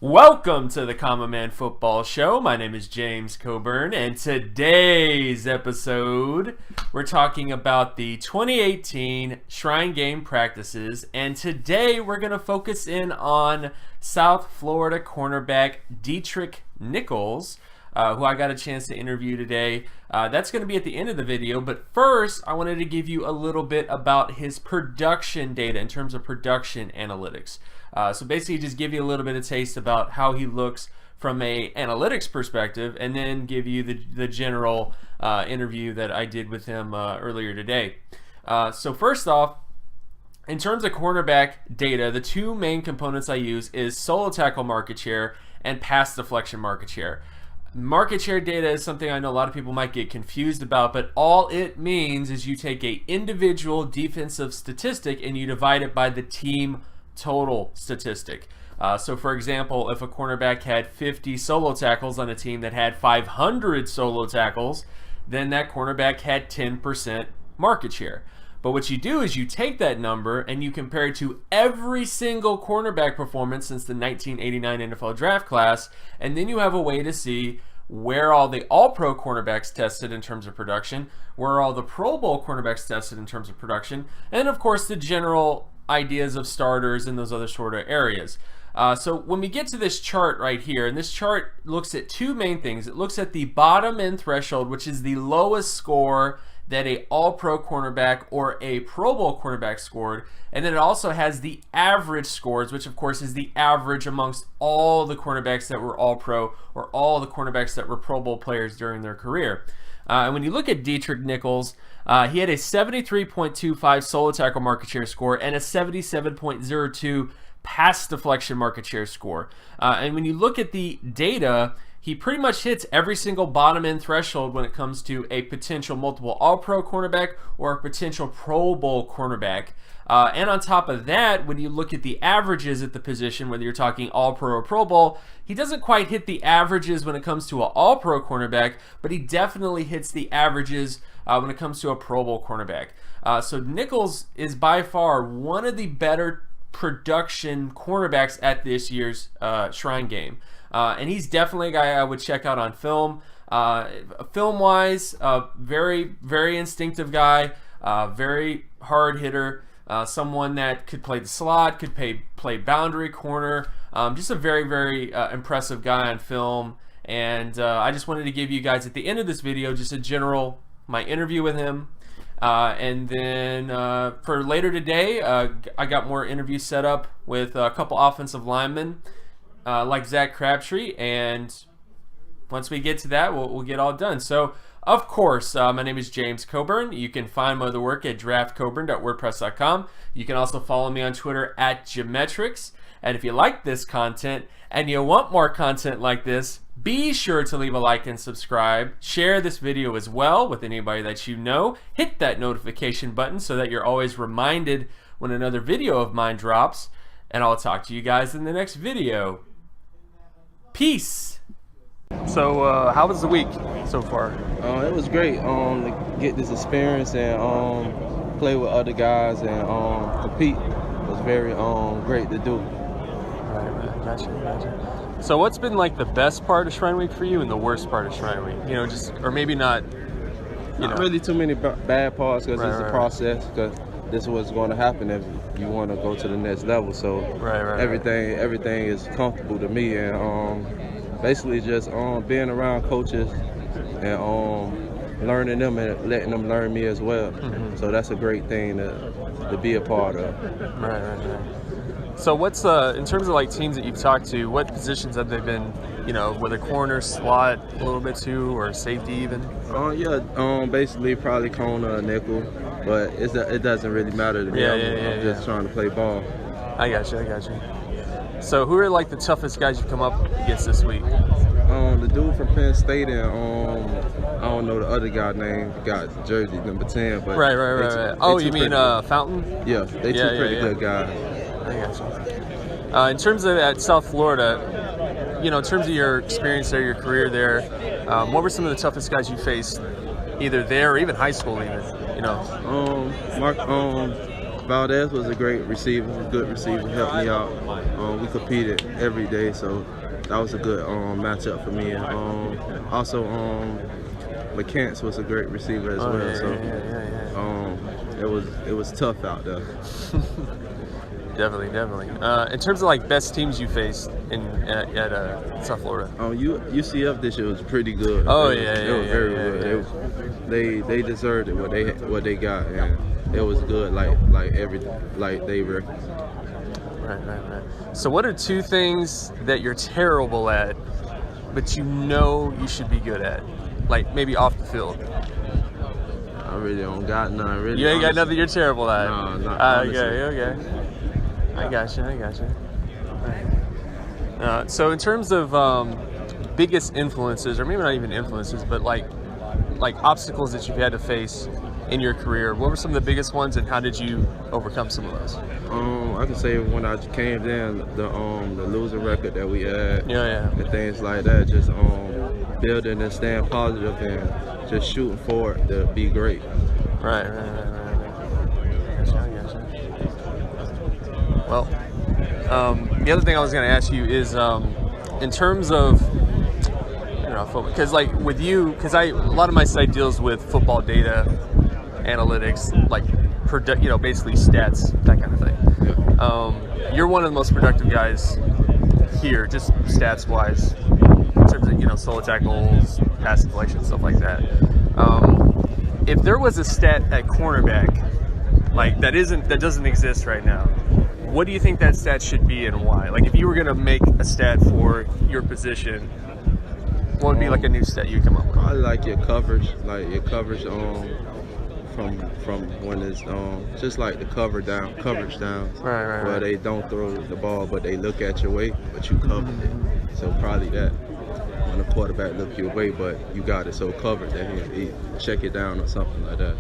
Welcome to the Common Man Football Show. My name is James Coburn, and today's episode, we're talking about the 2018 Shrine Game practices, and today we're going to focus in on South Florida cornerback Deatrick Nichols, who I got a chance to interview today. That's going to be at the end of the video, but first I wanted to give you a little bit about his production data in terms of production analytics. So basically just give you a little bit of taste about how he looks from a analytics perspective, and then give you the general interview that I did with him earlier today. So first off, in terms of cornerback data, the two main components I use is solo tackle market share and pass deflection market share. Market share data is something I know a lot of people might get confused about, but all it means is you take an individual defensive statistic and you divide it by the team total statistic. So for example, if a cornerback had 50 solo tackles on a team that had 500 solo tackles, then that cornerback had 10% market share. But what you do is you take that number and you compare it to every single cornerback performance since the 1989 NFL draft class, and then you have a way to see where all the all-pro cornerbacks tested in terms of production, where all the Pro Bowl cornerbacks tested in terms of production, and of course the general ideas of starters in those other sort of areas. So when we get to this chart right here, and this chart looks at two main things. It looks at the bottom end threshold, which is the lowest score that a all-pro cornerback or a Pro Bowl cornerback scored, and then it also has the average scores, which of course is the average amongst all the cornerbacks that were all-pro or all the cornerbacks that were Pro Bowl players during their career. And when you look at Deatrick Nichols, he had a 73.25 solo tackle market share score and a 77.02 pass deflection market share score. And when you look at the data, he pretty much hits every single bottom end threshold when it comes to a potential multiple all-pro cornerback or a potential Pro Bowl cornerback. And on top of that, when you look at the averages at the position, whether you're talking all-pro or Pro Bowl, he doesn't quite hit the averages when it comes to an all-pro cornerback, but he definitely hits the averages when it comes to a Pro Bowl cornerback. So Nichols is by far one of the better production cornerbacks at this year's Shrine Game. And he's definitely a guy I would check out on film. Film-wise, very, very instinctive guy, very hard hitter. Someone that could play the slot, could play boundary corner. Just a very, very impressive guy on film. And I just wanted to give you guys at the end of this video just a general, my interview with him. And then for later today, I got more interviews set up with a couple offensive linemen like Zach Crabtree. And once we get to that, we'll get all done. So of course, my name is James Coburn. You can find my other work at draftcoburn.wordpress.com. You can also follow me on Twitter at Geometrics. And if you like this content and you want more content like this, be sure to leave a like and subscribe. Share this video as well with anybody that you know. Hit that notification button so that you're always reminded when another video of mine drops. And I'll talk to you guys in the next video. Peace. So how was the week so far? It was great to get this experience and play with other guys and compete. It was very great to do. Right, gotcha. So what's been like the best part of Shrine Week for you and the worst part of Shrine Week? You know, just, or maybe not, Not really too many bad parts because it's a process, because this is what's going to happen if you want to go to the next level. So everything is comfortable to me, and basically just being around coaches and learning them and letting them learn me as well. Mm-hmm. So that's a great thing to be a part of. Right. So what's in terms of like teams that you've talked to, what positions have they been, whether corner, slot, a little bit too, or safety even? Basically probably corner or nickel, but it doesn't really matter to me. I'm just trying to play ball. I got you. So who are like the toughest guys you've come up against this week? The dude from Penn State and I don't know the other guy's name. Got jersey number 10, but right. Oh, you mean Fountain? Yeah, they two pretty good guys. I got you. In terms of at South Florida, in terms of your experience there, your career there, what were some of the toughest guys you faced, either there or even high school, even? Valdez was a great receiver, good receiver, helped me out. We competed every day, so that was a good matchup for me. And also, McCants was a great receiver as well. So it was tough out there. Definitely. In terms of like best teams you faced at South Florida. UCF this year was pretty good. They were very good. They deserved it what they got, and it was good like everything like they were. Right. So what are 2 things that you're terrible at, but you know you should be good at, like maybe off the field? I really don't got none. Really, you ain't got nothing you're terrible at. No, not okay. I got you. Right. So in terms of biggest influences, or maybe not even influences, but like obstacles that you've had to face in your career, what were some of the biggest ones, and how did you overcome some of those? I can say when I came in, the losing record that we had, and things like that, just building and staying positive and just shooting forward to be great. Right. Gotcha. Well, the other thing I was going to ask you is, in terms of, because like with you, because a lot of my site deals with football data, analytics, like basically stats, that kind of thing. Yeah. You're one of the most productive guys here, just stats wise, in terms of solo tackles, pass deflection, stuff like that. If there was a stat at cornerback like that doesn't exist right now, what do you think that stat should be and why? Like if you were gonna make a stat for your position, what would be like a new stat you come up with? Probably like your coverage from when it's just like the coverage down, right. Where they don't throw the ball but they look at your way but you covered it. So probably that. When the quarterback look your way but you got it so covered that he check it down or something like that.